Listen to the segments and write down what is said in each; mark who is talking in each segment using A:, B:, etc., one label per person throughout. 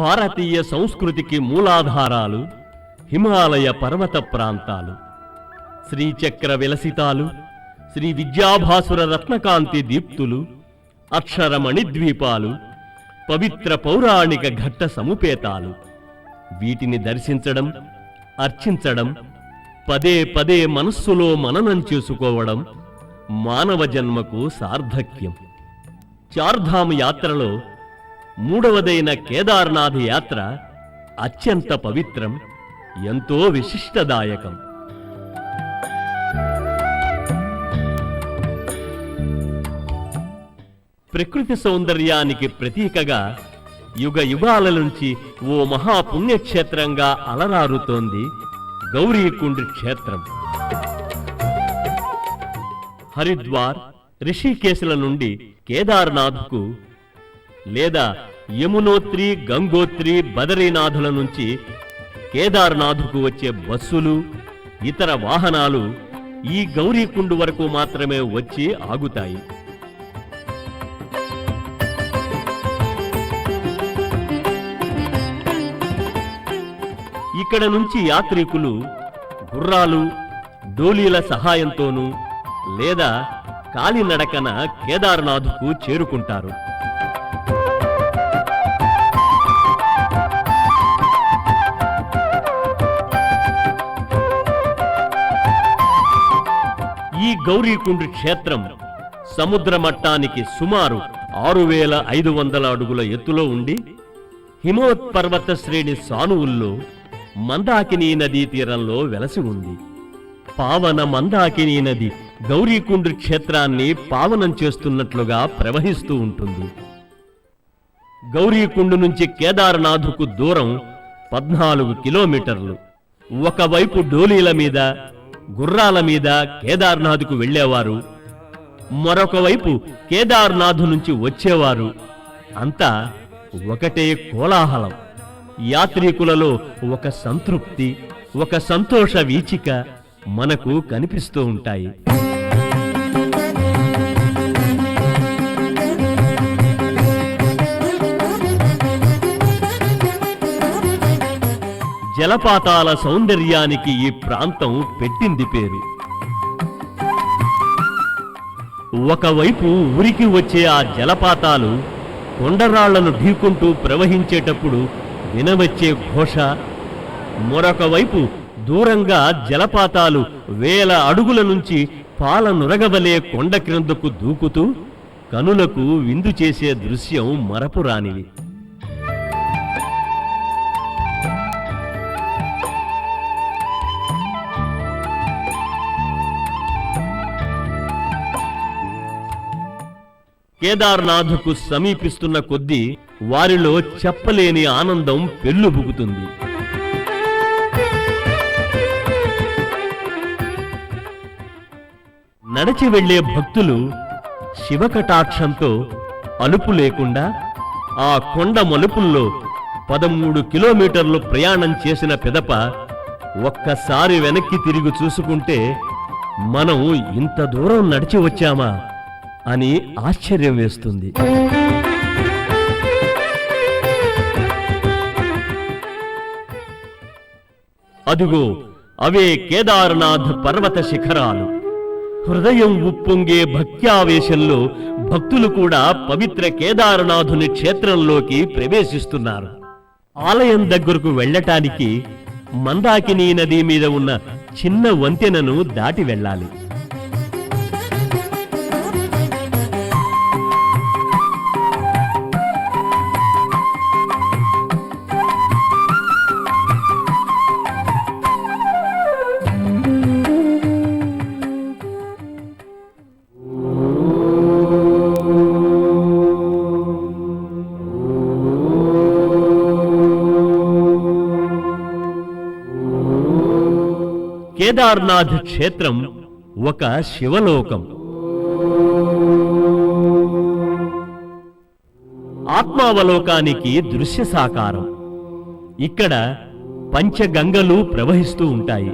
A: భారతీయ సంస్కృతికి మూలాధారాలు హిమాలయ పర్వత ప్రాంతాలు. శ్రీచక్ర విలసితాలు, శ్రీ విద్యాభాసుర రత్నకాంతి దీప్తులు, అక్షరమణి ద్వీపాలు, పవిత్ర పౌరాణిక ఘట్ట సముపేతాలు. వీటిని దర్శించడం, అర్చించడం, పదే పదే మనస్సులో మననం చేసుకోవడం మానవ జన్మకు సార్థక్యం. చార్ధామ్ యాత్రలో మూడవదైన కేదార్నాథ్ యాత్ర అత్యంత పవిత్రం, ఎంతో విశిష్టదాయకం. ప్రకృతి సౌందర్యానికి ప్రతీకగా యుగ యుగాల నుంచి ఓ మహాపుణ్యక్షేత్రంగా అలరారుతోంది గౌరీకుండ్ క్షేత్రం. హరిద్వార్, రిషికేశుల నుండి కేదార్నాథ్కు లేదా యమునోత్రి, గంగోత్రి, బదరీనాథుల నుంచి కేదార్నాథ్కు వచ్చే బస్సులు, ఇతర వాహనాలు ఈ గౌరీకుండ్ వరకు మాత్రమే వచ్చి ఆగుతాయి. ఇక్కడ నుంచి యాత్రికులు గుర్రాలు, డోలీల సహాయంతోనూ లేదా కాలినడకన కేదార్నాథ్కు చేరుకుంటారు. ఈ గౌరీకుండ్ క్షేత్రం సముద్ర మట్టానికి సుమారు 6500 అడుగుల ఎత్తులో ఉండి హిమవత్పర్వత శ్రేణి సానువుల్లో మందాకినీ నదీ తీరంలో వెలసి ఉంది. పావన మందాకినీ నది గౌరీకుండ్ క్షేత్రాన్ని పావనం చేస్తున్నట్లుగా ప్రవహిస్తూ ఉంటుంది. గౌరీకుండ్ నుంచి కేదార్నాథ్కు దూరం 14 కిలోమీటర్లు. ఒకవైపు డోలీల మీద, గుర్రాల మీద కేదార్నాథ్కు వెళ్లేవారు, మరొక వైపు కేదార్నాథ్ నుంచి వచ్చేవారు. అంతా ఒకటే కోలాహలం. యాత్రికులలో ఒక సంతృప్తి, ఒక సంతోష వీచిక మనకు కనిపిస్తూ ఉంటాయి. జలపాతాల సౌందర్యానికి ఈ ప్రాంతం పెట్టింది పేరు. ఒకవైపు ఉరికి వచ్చే ఆ జలపాతాలు కొండరాళ్లను ఢీకొంటూ ప్రవహించేటప్పుడు వినవచ్చే ఘోష, మరొక వైపు దూరంగా జలపాతాలు వేల అడుగుల నుంచి పాల నురగవలే కొండ క్రిందకు దూకుతూ కనులకు విందు చేసే దృశ్యం మరపురానిది. కేదార్నాథ్కు సమీపిస్తున్న కొద్దీ వారిలో చెప్పలేని ఆనందం పెల్లుబుకుతుంది. నడిచి వెళ్లే భక్తులు శివకటాక్షంతో అలుపు లేకుండా ఆ కొండ మలుపుల్లో 13 కిలోమీటర్లు ప్రయాణం చేసిన పిదప ఒక్కసారి వెనక్కి తిరిగి చూసుకుంటే మనం ఇంత దూరం నడిచి వచ్చామా అని ఆశ్చర్యం వేస్తుంది. అదుగో అవే కేదార్నాథ్ పర్వత శిఖరాలు. హృదయం ఉప్పొంగే భక్త్యావేశంలో భక్తులు కూడా పవిత్ర కేదార్నాథుని క్షేత్రంలోకి ప్రవేశిస్తున్నారు. ఆలయం దగ్గరకు వెళ్లటానికి మందాకినీ నది మీద ఉన్న చిన్న వంతెనను దాటి వెళ్ళాలి. కేదార్నాథ్ క్షేత్రం ఒక శివలోకం. ఆత్మావలోకానికి దృశ్య సాకారం. ఇక్కడ పంచగంగలు ప్రవహిస్తూ ఉంటాయి.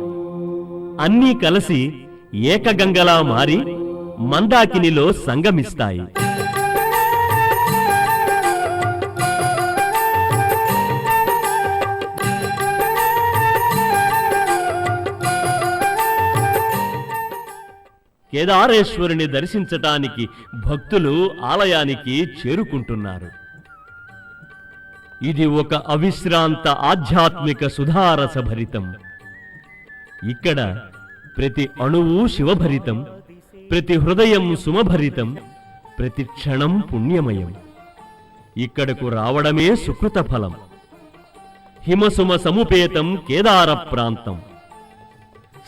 A: అన్నీ కలిసి ఏకగంగలా మారి మందాకినిలో సంగమిస్తాయి. కేదారేశ్వరుని దర్శించటానికి భక్తులు ఆలయానికి చేరుకుంటున్నారు. ఇది ఒక అవిశ్రాంత ఆధ్యాత్మిక సుధారసభరితం. ఇక్కడ ప్రతి అణువు శివభరితం, ప్రతి హృదయం సుమభరితం, ప్రతి క్షణం పుణ్యమయం. ఇక్కడకు రావడమే సుకృత ఫలం. హిమసుమ సముపేతం కేదార ప్రాంతం.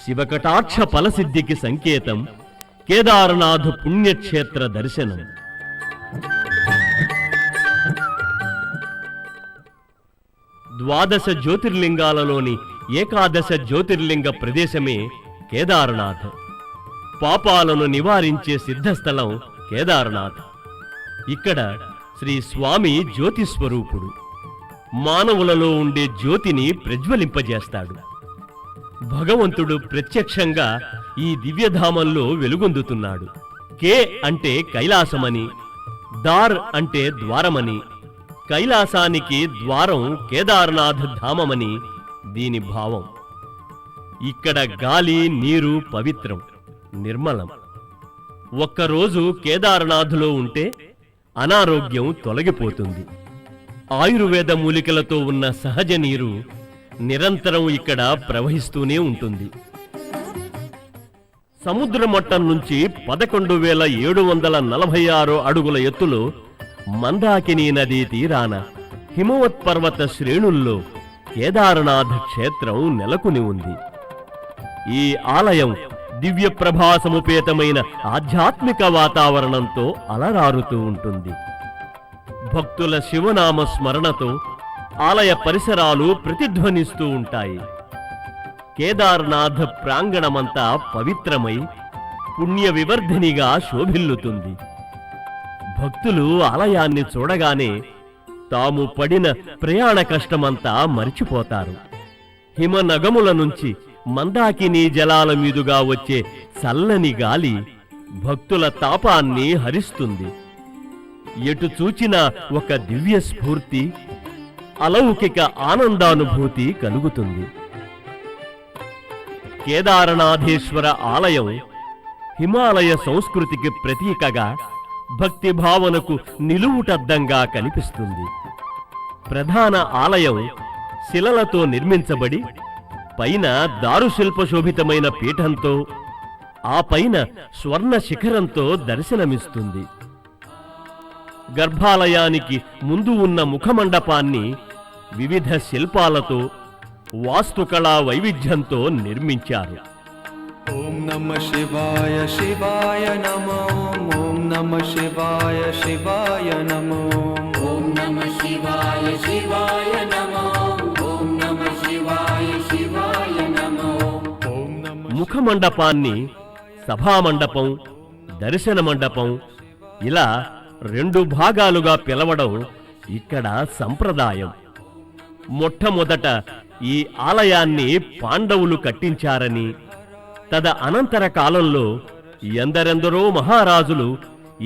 A: శివకటాక్ష ఫలసిద్ధికి సంకేతం కేదారనాథ్ పుణ్యక్షేత్ర దర్శనం. ద్వాదశ జ్యోతిర్లింగాలలోని ఏకాదశ జ్యోతిర్లింగ ప్రదేశమే కేదారనాథ్. పాపాలను నివారించే సిద్ధస్థలం కేదారనాథ్. ఇక్కడ శ్రీ స్వామి జ్యోతిస్వరూపుడు. మానవులలో ఉండే జ్యోతిని ప్రజ్వలింపజేస్తాడు. భగవంతుడు ప్రత్యక్షంగా ఈ దివ్యధామంలో వెలుగొందుతున్నాడు. కే అంటే కైలాసమని, దార్ అంటే ద్వారమని, కైలాసానికి ద్వారం కేదారనాథ్ ధామమని దీని భావం. ఇక్కడ గాలి నీరు పవిత్రం, నిర్మలం. ఒక్కరోజు కేదారనాథ్లో ఉంటే అనారోగ్యం తొలగిపోతుంది. ఆయుర్వేద మూలికలతో ఉన్న సహజ నీరు నిరంతరం ఇక్కడ ప్రవహిస్తూనే ఉంటుంది. సముద్ర మట్టం నుంచి 11,746 అడుగుల ఎత్తులో మందాకిని నదీ తీరాన హిమవత్ పర్వత శ్రేణుల్లో కేదారనాథ్ క్షేత్రం నెలకొని ఉంది. ఈ ఆలయం దివ్య ప్రభాసముపేతమైన ఆధ్యాత్మిక వాతావరణంతో అలరారుతూ ఉంటుంది. భక్తుల శివనామ స్మరణతో ఆలయ పరిసరాలు ప్రతిధ్వనిస్తూ ఉంటాయి. కేదారనాథ్ ప్రాంగణమంతా పవిత్రమై పుణ్య వివర్ధినిగా శోభిల్లుతుంది. భక్తులు ఆలయాన్ని చూడగానే తాము పడిన ప్రయాణ కష్టమంతా మరిచిపోతారు. హిమనగముల నుంచి మందాకిని జలాల మీదుగా వచ్చే చల్లని గాలి భక్తుల తాపాన్ని హరిస్తుంది. ఎటు చూచినా ఒక దివ్య స్ఫూర్తి, అలౌకిక ఆనందానుభూతి కలుగుతుంది. కేదారనాథేశ్వర ఆలయం హిమాలయ సంస్కృతికి ప్రతీకగా, భక్తి భావనకు నిలువుటద్దంగా కనిపిస్తుంది. ప్రధాన ఆలయం శిలలతో నిర్మించబడి పైన దారుశిల్పశోభితమైన పీఠంతో, ఆ పైన స్వర్ణ శిఖరంతో దర్శనమిస్తుంది. గర్భాలయానికి ముందు ఉన్న ముఖమండపాన్ని వివిధ శిల్పాలతో, వాస్తుకళా వైవిధ్యంతో నిర్మించారు.
B: ఓం నమః శివాయ శివాయ నమో, ఓం నమః శివాయ శివాయ నమో, ఓం నమః శివాయ శివాయ నమో, ఓం నమః శివాయ శివాయ నమో, ఓం నమః.
A: ముఖమండపాన్ని సభామండపం, దర్శన మండపం ఇలా 2 భాగాలుగా పిలవడం ఇక్కడ సంప్రదాయం. మొట్టమొదట ఈ ఆలయాన్ని పాండవులు కట్టించారని, తద అనంతర కాలంలో ఎందరెందరో మహారాజులు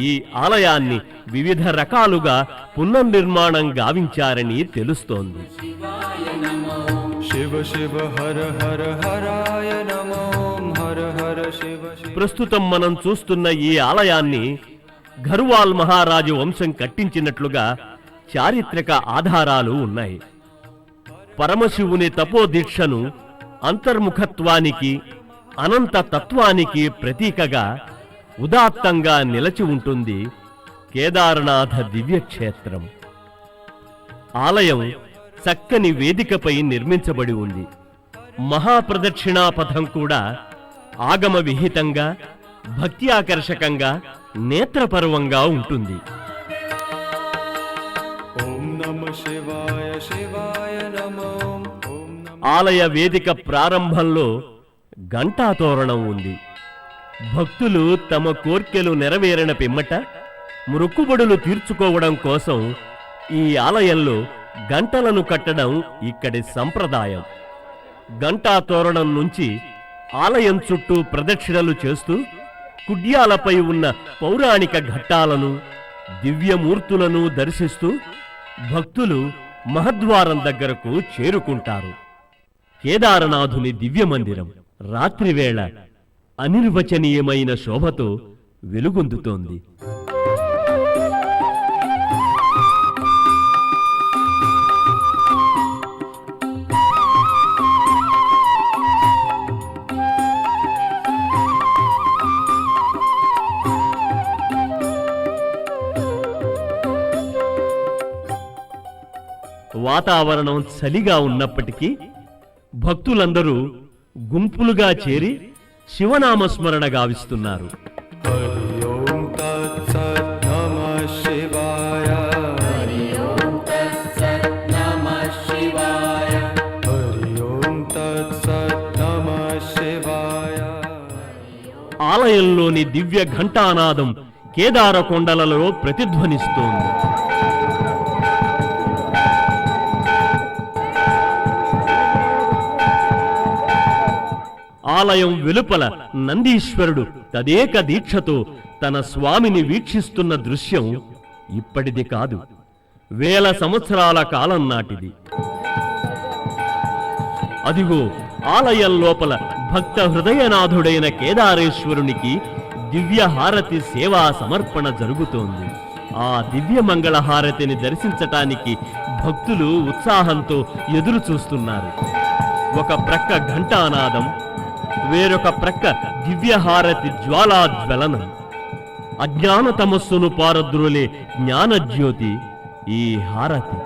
A: ఈ ఆలయాన్ని వివిధ రకాలుగా పునర్నిర్మాణం గావించారని తెలుస్తోంది.
B: శివ శివ హర హర హరాయ నమో, హర హర శివ శివ.
A: ప్రస్తుతం మనం చూస్తున్న ఈ ఆలయాన్ని ఘర్వాల్ మహారాజు వంశం కట్టించినట్లుగా చారిత్రక ఆధారాలు ఉన్నాయి. పరమశివుని తపోదీక్షను, అంతర్ముఖత్వానికి, అనంత తత్వానికి ప్రతీకగా ఉదాత్తంగా నిలచి ఉంటుంది కేదారనాథ దివ్యక్షేత్రం. ఆలయం చక్కని వేదికపై నిర్మించబడి ఉంది. మహాప్రదక్షిణాపథం కూడా ఆగమ విహితంగా, భక్త్యాకర్షకంగా, నేత్రపర్వంగా ఉంటుంది.
B: ఓం నమః శివాయ శివాయ నమో, ఓం నమః.
A: ఆలయ వేదిక ప్రారంభంలో ఘంటాతోరణం ఉంది. భక్తులు తమ కోర్కెలు నెరవేరిన పిమ్మట మొక్కుబడులు తీర్చుకోవడం కోసం ఈ ఆలయంలో గంటలను కట్టడం ఇక్కడి సంప్రదాయం. ఘంటాతోరణం నుంచి ఆలయం చుట్టూ ప్రదక్షిణలు చేస్తూ కుడ్యాలపై ఉన్న పౌరాణిక ఘట్టాలను, దివ్యమూర్తులను దర్శిస్తూ భక్తులు మహద్వారం దగ్గరకు చేరుకుంటారు. కేదారనాథుని దివ్యమందిరం రాత్రివేళ అనిర్వచనీయమైన శోభతో వెలుగొందుతోంది. వాతావరణం చలిగా ఉన్నప్పటికీ భక్తులందరూ గుంపులుగా చేరి శివనామస్మరణ గావిస్తున్నారు.
B: हरि ओम तत्सत् नमः शिवाय
C: हरि ओम तत्सत् नमः शिवाय
B: हरि ओम तत्सत् नमः शिवाय
A: ఆలయంలోని దివ్య ఘంటానాదం కేదార కొండలలో ప్రతిధ్వనిస్తోంది. ఆలయం వెలుపల నందీశ్వరుడు తదేక దీక్షతో తన స్వామిని వీక్షిస్తున్న దృశ్యం ఇప్పటిది కాదు, వేల సంవత్సరాల కాలం నాటిది. అదిగో ఆలయం లోపల భక్త హృదయనాథుడైన కేదారేశ్వరునికి దివ్య హారతి సేవా సమర్పణ జరుగుతోంది. ఆ దివ్య మంగళహారతిని దర్శించటానికి భక్తులు ఉత్సాహంతో ఎదురు చూస్తున్నారు. ఒక ప్రక్క ఘంటానాదం, వేరొక ప్రక్క దివ్యహారతి జ్వాలాజ్వలనం. అజ్ఞాన తమస్సును పారద్రోలే జ్ఞానజ్యోతి ఈ హారతి.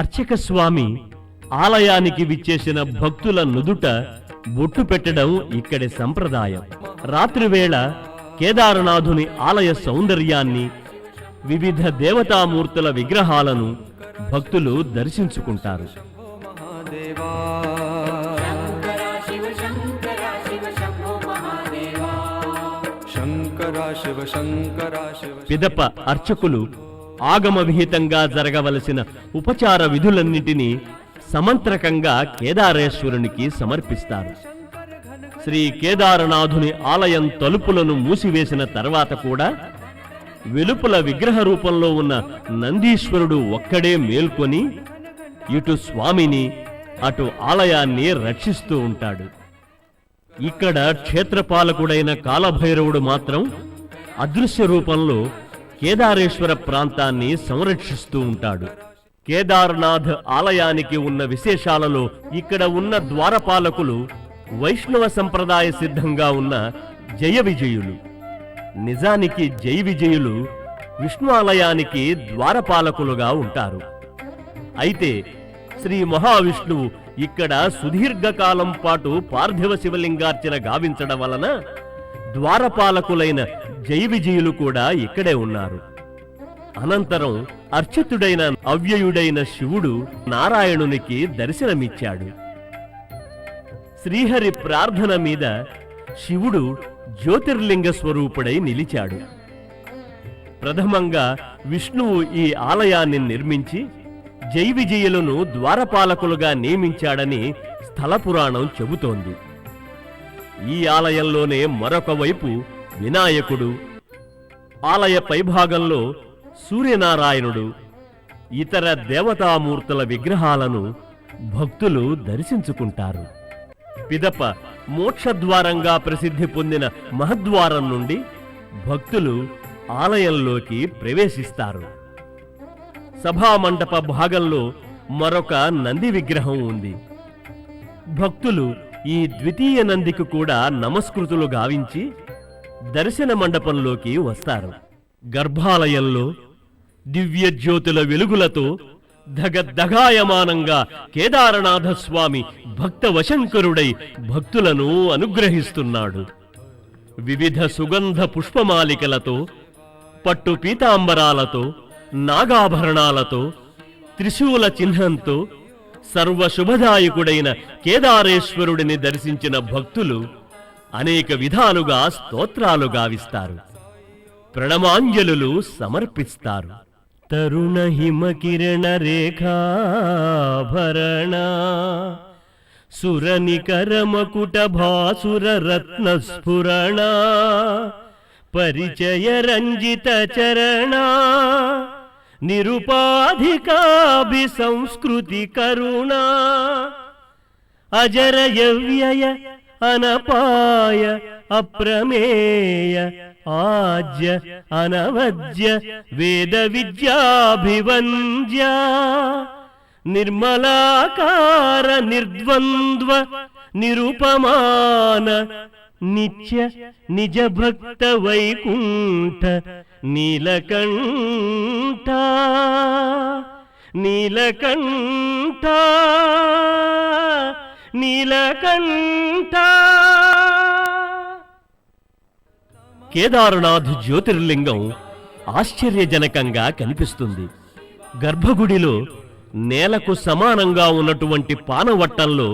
A: అర్చక స్వామి ఆలయానికి విచ్చేసిన భక్తుల నుదుట బొట్టు పెట్టడం ఇక్కడి సంప్రదాయం. రాత్రివేళ కేదారనాథుని ఆలయ సౌందర్యాన్ని, వివిధ దేవతామూర్తుల విగ్రహాలను భక్తులు దర్శించుకుంటారు.
B: महादेवा
C: शंकरा शिव शंकरा शिव शंभो महादेवा
B: शंकरा शिव शंकरा शिव
A: పిదప అర్చకులు ఆగమ విహితంగా జరగవలసిన ఉపచార విధులన్నిటినీ సమంత్రకంగా కేదారేశ్వరునికి సమర్పిస్తారు. శ్రీ కేదారనాథుని ఆలయం తలుపులను మూసివేసిన తర్వాత కూడా వెలుపల విగ్రహ రూపంలో ఉన్న నందీశ్వరుడు ఒక్కడే మేల్కొని ఇటు స్వామిని అటు ఆలయాన్ని రక్షిస్తూ ఉంటాడు. ఇక్కడ క్షేత్రపాలకుడైన కాలభైరవుడు మాత్రం అదృశ్య రూపంలో కేదారేశ్వర ప్రాంతాన్ని సంరక్షిస్తూ ఉంటాడు. కేదార్నాథ్ ఆలయానికి ఉన్న విశేషాలలో ఇక్కడ ఉన్న ద్వారపాలకులు వైష్ణవ సంప్రదాయ సిద్ధంగా ఉన్న జయ విజయులు. నిజానికి జై విజయులు విష్ణు ఆలయానికి ద్వారపాలకులుగా ఉంటారు. అయితే శ్రీ మహావిష్ణువు ఇక్కడ సుదీర్ఘకాలం పాటు పార్థివ శివలింగార్చన గావించడం వలన ద్వారపాలకులైన జై విజయులు కూడా ఇక్కడే ఉన్నారు. అనంతరం అర్చితుడైన అవ్యయుడైన శివుడు నారాయణునికి దర్శనమిచ్చాడు. శ్రీహరి ప్రార్థన మీద శివుడు జ్యోతిర్లింగ స్వరూపుడై నిలిచాడు. ప్రథమంగా విష్ణువు ఈ ఆలయాన్ని నిర్మించి జై విజయులను ద్వారపాలకులుగా నియమించాడని స్థల పురాణం చెబుతోంది. ఈ ఆలయంలోనే మరొక వైపు వినాయకుడు, ఆలయ పైభాగంలో సూర్యనారాయణుడు, ఇతర దేవతామూర్తుల విగ్రహాలను భక్తులు దర్శించుకుంటారు. పిదప మోక్షద్వారంగా ప్రసిద్ధి పొందిన మహద్వారం నుండి భక్తులు ఆలయంలోకి ప్రవేశిస్తారు. సభామండప భాగంలో మరొక నంది విగ్రహం ఉంది. భక్తులు ఈ ద్వితీయ నందికి కూడా నమస్కృతులు గావించి దర్శన మండపంలోకి వస్తారు. గర్భాలయంలో దివ్య జ్యోతుల వెలుగులతో ధగద్ధగాయమానంగా కేదారనాథ స్వామి భక్త వశంకరుడై భక్తులను అనుగ్రహిస్తున్నాడు. వివిధ సుగంధ పుష్పమాలికలతో, పట్టు పీతాంబరాలతో, నాగాభరణాలతో, త్రిశూల చిహ్నంతో సర్వశుభదాయకుడైన కేదారేశ్వరుడిని దర్శించిన భక్తులు అనేక విధాలుగా స్తోత్రాలు గావిస్తారు, ప్రణమాంజలులు సమర్పిస్తారు. తరుణ హిమకిరణ రేఖాభరణ సురనికర మకుట భాసుర రత్న స్ఫురణ పరిచయ రంజిత చరణా నిరుపాధికాభి సంస్కృతి కరుణా అజరయవ్యయ అనపాయ అప్రమేయ ఆజ్య అనవజ్య వేద విద్యాభివంద్య నిర్మలాకార నిర్ద్వంద్వ నిరుపమాన నిత్య నిజ భక్త వైకుంఠ నీలకంఠ నీలకంఠ నీలకంఠ. కేదారనాథ్ జ్యోతిర్లింగం ఆశ్చర్యజనకంగా కనిపిస్తుంది. గర్భగుడిలో నేలకు సమానంగా ఉన్నటువంటి పానవట్టంలో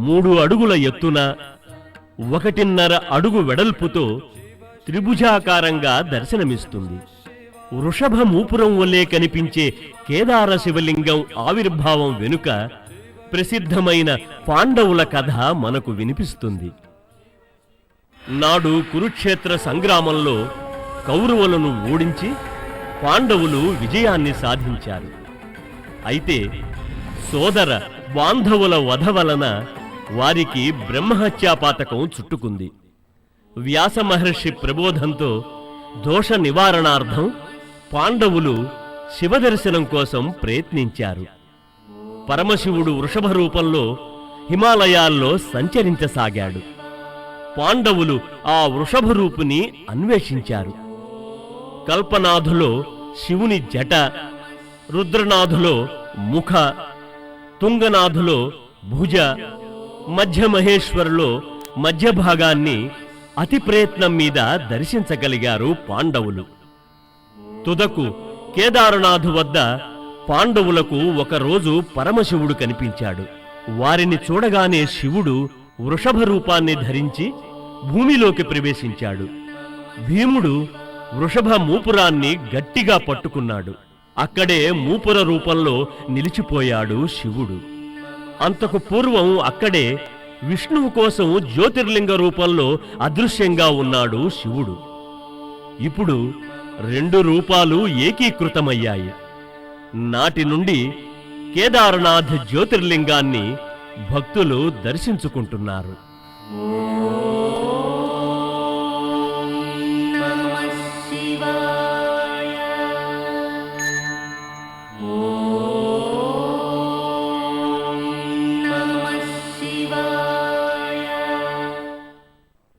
A: 3 అడుగుల ఎత్తున 1.5 అడుగు వెడల్పుతో త్రిభుజాకారంగా దర్శనమిస్తుంది. వృషభ మూపురం వల్లే కనిపించే కేదార శివలింగం ఆవిర్భావం వెనుక ప్రసిద్ధమైన పాండవుల కథ మనకు వినిపిస్తుంది. నాడు కురుక్షేత్ర సంగ్రామంలో కౌరవులను ఓడించి పాండవులు విజయాన్ని సాధించారు. అయితే సోదర బాంధవుల వధ వలన వారికి బ్రహ్మహత్యాపాతకం చుట్టుకుంది. వ్యాస మహర్షి ప్రబోధంతో దోష నివారణార్థం పాండవులు శివదర్శనం కోసం ప్రయత్నించారు. పరమశివుడు వృషభ రూపంలో హిమాలయాల్లో సంచరించసాగాడు. పాండవులు ఆ వృషభ రూపుని అన్వేషించారు. కల్పనాథులో శివుని జట, రుద్రనాథులో ముఖ, తుంగనాథులో భుజ, మధ్యమహేశ్వరులో మధ్య భాగాన్ని అతి ప్రయత్నం మీద దర్శించగలిగారు పాండవులు. తుదకు కేదారనాథు వద్ద పాండవులకు ఒకరోజు పరమశివుడు కనిపించాడు. వారిని చూడగానే శివుడు వృషభ రూపాన్ని ధరించి భూమిలోకి ప్రవేశించాడు. భీముడు వృషభ మూపురాన్ని గట్టిగా పట్టుకున్నాడు. అక్కడే మూపుర రూపంలో నిలిచిపోయాడు శివుడు. అంతకు పూర్వం అక్కడే విష్ణువు కోసం జ్యోతిర్లింగ రూపంలో అదృశ్యంగా ఉన్నాడు శివుడు. ఇప్పుడు 2 రూపాలు ఏకీకృతమయ్యాయి. నాటి నుండి కేదారనాథ్ జ్యోతిర్లింగాన్ని భక్తులు దర్శించుకుంటున్నారు.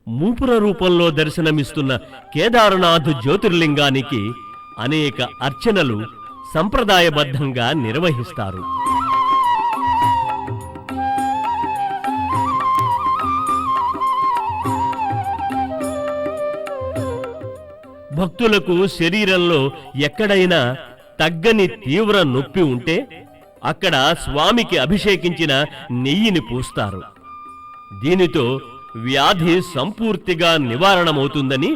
A: మూపుర రూపంలో దర్శనమిస్తున్న కేదారనాథ్ జ్యోతిర్లింగానికి అనేక అర్చనలు సంప్రదాయబద్ధంగా నిర్వహిస్తారు. భక్తులకు శరీరంలో ఎక్కడైనా తగ్గని తీవ్ర నొప్పి ఉంటే అక్కడ స్వామికి అభిషేకించిన నెయ్యిని పూస్తారు. దీనితో వ్యాధి సంపూర్తిగా నివారణమవుతుందని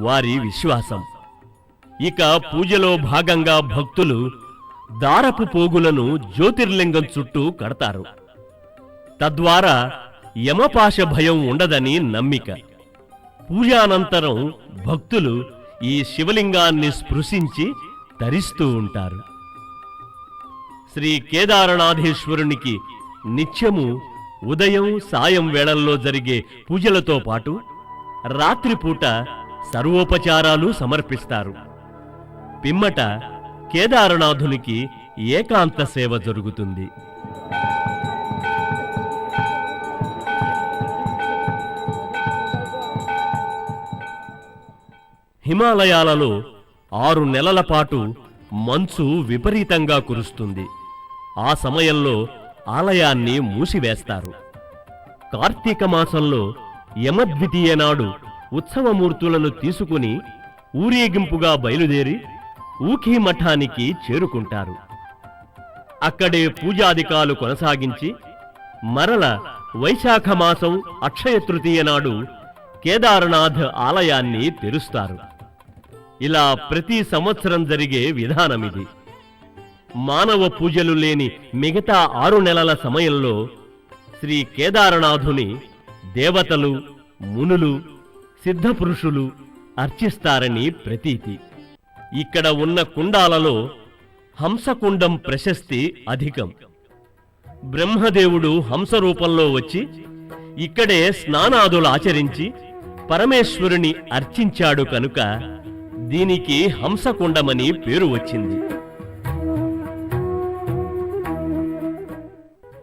A: వారి విశ్వాసం. ఇక పూజలో భాగంగా భక్తులు దారపు పోగులను జ్యోతిర్లింగం చుట్టూ కడతారు. తద్వారా యమపాశ భయం ఉండదని నమ్మిక. పూజానంతరం భక్తులు ఈ శివలింగాన్ని స్పృశించి తరిస్తూ ఉంటారు. శ్రీ కేదారనాథేశ్వరునికి నిత్యము ఉదయం సాయం వేళల్లో జరిగే పూజలతో పాటు రాత్రిపూట సర్వోపచారాలు సమర్పిస్తారు. పిమ్మట కేదారనాథునికి ఏకాంత సేవ జరుగుతుంది. హిమాలయాలలో 6 నెలల పాటు మంచు విపరీతంగా కురుస్తుంది. ఆ సమయంలో ఆలయాన్ని మూసివేస్తారు. కార్తీక మాసంలో యమద్వితీయ నాడు ఉత్సవమూర్తులను తీసుకుని ఊరేగింపుగా బయలుదేరి ఊఖీ మఠానికి చేరుకుంటారు. అక్కడే పూజాదికాలు కొనసాగించి మరల వైశాఖ మాసం అక్షయ తృతీయ నాడు కేదారనాథ్ ఆలయాన్ని తెరుస్తారు. ఇలా ప్రతి సంవత్సరం జరిగే విధానమిది. మానవ పూజలు లేని మిగతా 6 నెలల సమయంలో శ్రీ కేదారనాథుని దేవతలు, మునులు, సిద్ధపురుషులు, అర్చిస్తారని ప్రతీతి. ఇక్కడ ఉన్న కుండాలలో హంసకుండం ప్రశస్తి అధికం. బ్రహ్మదేవుడు హంస రూపంలో వచ్చి ఇక్కడే స్నానాదులు ఆచరించి పరమేశ్వరుని అర్చించాడు కనుక దీనికి హంసకుండమని పేరు వచ్చింది.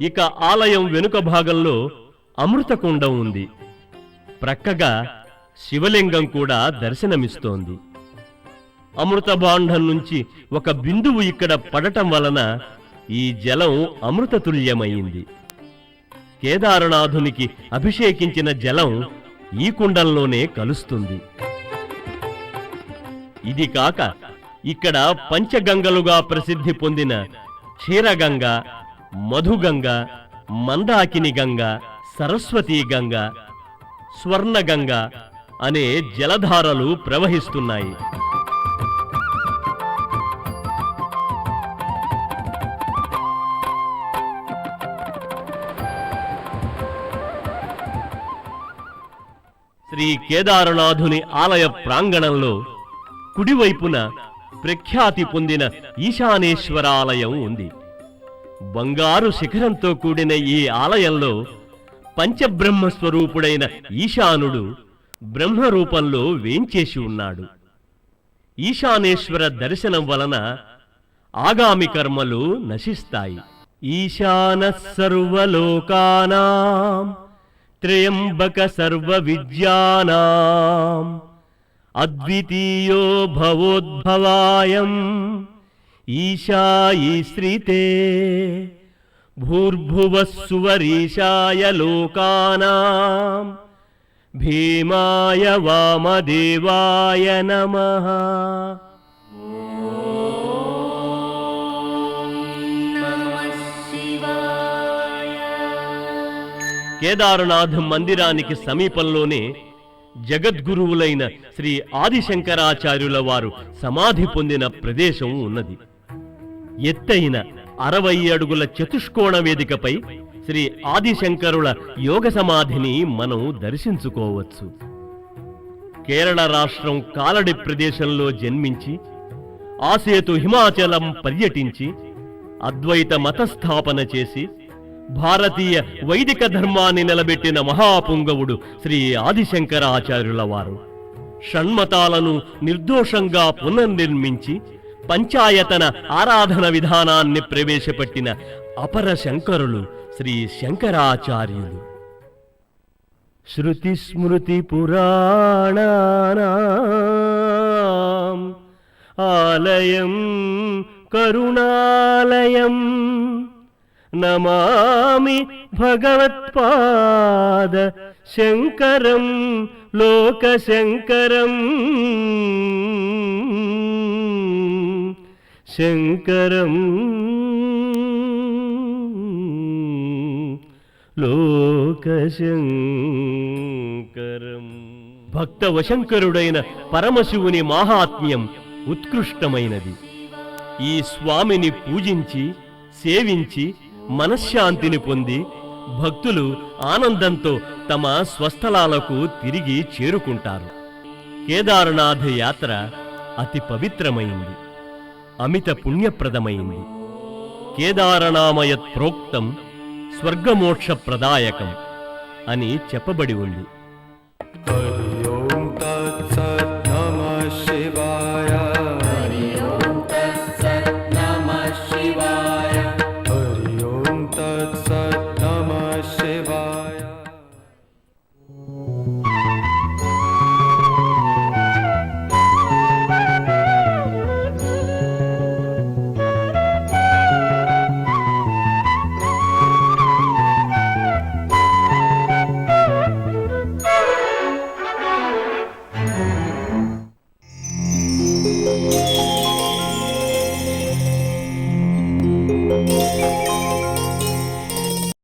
A: ఇక ఆలయం వెనుక భాగంలో అమృతకుండం ఉంది. ప్రక్కగా శివలింగం కూడా దర్శనమిస్తోంది. అమృతభాండం నుంచి ఒక బిందువు ఇక్కడ పడటం వలన ఈ జలం అమృతతుల్యమైంది. కేదారనాథునికి అభిషేకించిన జలం ఈ కుండంలోనే కలుస్తుంది. ఇది కాక ఇక్కడ పంచగంగలుగా ప్రసిద్ధి పొందిన క్షీరగంగ, మధుగంగ, మందాకిని గంగ, సరస్వతీ గంగ, స్వర్ణగంగ అనే జలధారలు ప్రవహిస్తున్నాయి. శ్రీ కేదారనాథుని ఆలయ ప్రాంగణంలో కుడివైపున ప్రఖ్యాతి పొందిన ఈశానేశ్వరాలయం ఉంది. బంగారు శిఖరంతో కూడిన ఈ ఆలయంలో పంచబ్రహ్మ స్వరూపుడైన ఈశానుడు బ్రహ్మరూపంలో వేంచేసి ఉన్నాడు. ఈశానేశ్వర దర్శనం వలన ఆగామి కర్మలు నశిస్తాయి. ఈశానః సర్వలోకానాం త్రయంబక సర్వ విద్యానాం అద్వితీయో భవోద్భవాయం ఈశాయీశ్రితే భూర్భువస్సువరీశాయ లోకానాం భీమాయ వామదేవాయ నమః. కేదారనాథ్ మందిరానికి సమీపంలోనే జగద్గురువులైన శ్రీ ఆదిశంకరాచార్యుల వారు సమాధి పొందిన ప్రదేశం ఉన్నది. ఎత్తైన 60 అడుగుల చతుష్కోణ వేదికపై శ్రీ ఆదిశంకరుల యోగ సమాధిని మనం దర్శించుకోవచ్చు. కేరళ రాష్ట్రం కాలడి ప్రదేశంలో జన్మించి ఆసేతు హిమాచలం పర్యటించి అద్వైత మతస్థాపన చేసి భారతీయ వైదిక ధర్మాన్ని నిలబెట్టిన మహాపుంగవుడు శ్రీ ఆదిశంకరాచార్యుల వారు షణ్మతాలను నిర్దోషంగా పునర్నిర్మించి పంచాయతన ఆరాధన విధానాన్ని ప్రవేశపెట్టిన అపర శంకరులు శ్రీ శంకరాచార్యులు. శృతి స్మృతి పురాణానాం ఆలయం కరుణాలయం నమామి భగవత్పాద శంకరం లోకశంకరం శంకరం లోకశంకరం. భక్తవశంకరుడైన పరమశివుని మాహాత్మ్యం ఉత్కృష్టమైనది. ఈ స్వామిని పూజించి సేవించి మనశ్శాంతిని పొంది భక్తులు ఆనందంతో తమ స్వస్థలాలకు తిరిగి చేరుకుంటారు. కేదారనాథ్ యాత్ర అతి పవిత్రమైంది, అమిత పుణ్యప్రదమైంది. కేదారనామయత్ ప్రోక్తం స్వర్గమోక్ష ప్రదాయకం అని చెప్పబడి ఉంది.